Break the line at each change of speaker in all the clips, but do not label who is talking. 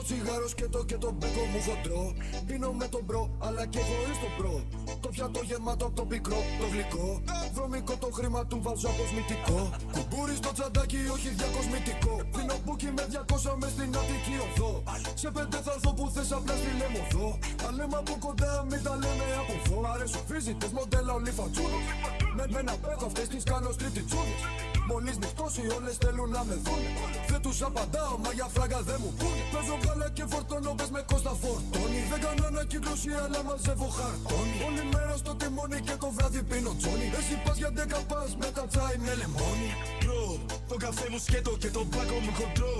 τσιγάρο σκέτο και το μπέκο μου χοντρό. Πίνω με τον μπρο, αλλά και χωρίς τον μπρο. Το πιάτο γεμάτο από το πικρό, το γλυκό. Βρωμικό το χρήμα του βάζω αποσμητικό. Κουμπούρι στο τσαντάκι, όχι διακοσμητικό. Πίνω μπούκι με 200 μες στην Αττική οδό. Σε 5 θα έρθω που θες, απλά στη λεμοδό. Τα λέμε από κοντά, μην τα λέμε από εδώ. Μ' αρέσουν φίζιτες, μοντέλα ολιφατζούνες. Με ένα πέχω αυτές τις κάνω στριπτιτσούνες. Μόλις νυχτώσει όλες θέλουν να με δούνε. Δεν τους απαντάω, μα για φράγκα δεν μου πούνε. Παίζω γάλα και φορτώνω, πες με Κώστα φορτώνει. Δεν κάνω ανακύκλωση, αλλά μαζεύω χαρτόνι. Όλη μέρα στο τιμόνι και το βράδυ πίνω τζόνι. Εσύ πας για 10 πας με τα τσάι με λεμόνι.
Μπρο, το καφέ μου σκέτο και το μπάκο μου χοντρό.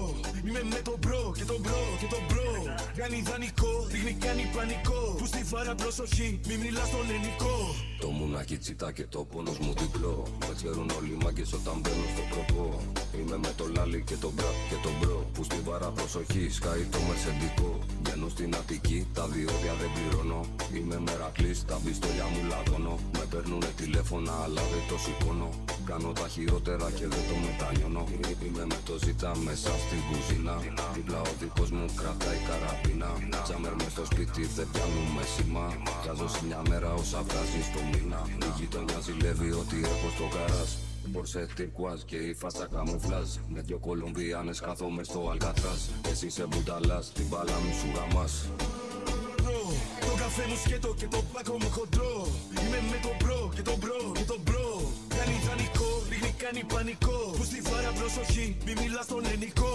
Είμαι με τον μπρο και τον μπρο και τον μπρο. Κάνει δανεικό, ρίχνει κάνει πανικό. Που στη βάρα προσοχή, μη μιλάς στον ελληνικό.
Το μουνάκι τσιτά και το πόνος μου διπλό. Με ξέρουν όλοι οι μάγκες όταν μπαίνω στο προπό. Είμαι με το λάλι και το μπρακ και το μπρο. Που στη βάρα προσοχή σκάει το μερσεντικό. Μπαίνω στην Αττική, τα διόδια δεν πληρώνω. Είμαι μερακλής, τα πιστόλια μου λαδώνω. Με παίρνουνε τηλέφωνα αλλά δεν το σηκώνω. Κάνω τα χειρότερα και δεν το μετανιώνω. Είμαι με το ζήτα μέσα στην κουζίνα. Δίπλα ο δικός μου κρατάει καραμπίνα. Τζάμερ μες στο σπίτι δεν πιάνουμε σήμα. Βγάζω σε μια μέρα όσα βγάζει στο μήνα. Η γειτονιά ζηλεύει ότι έχω στο γκαράζ. Μπορσέ τυρκουάζ και η φάτσα καμουφλάζ. Με 2 Κολομβιάνες κάθομαι στο Αλκατράζ. Εσύ σε μπουνταλάς, την μπάλα μου σου γαμάς.
Το καφέ μου σκέτο και το μπάκο μου χοντρό. Είμαι με τον μπρο και τον μπρο και τον μπρο. Κάνει δανεικό, ρίχνει κάνει πανικό. Που στη βάρα προσοχή, μη μιλάς στον ελληνικό.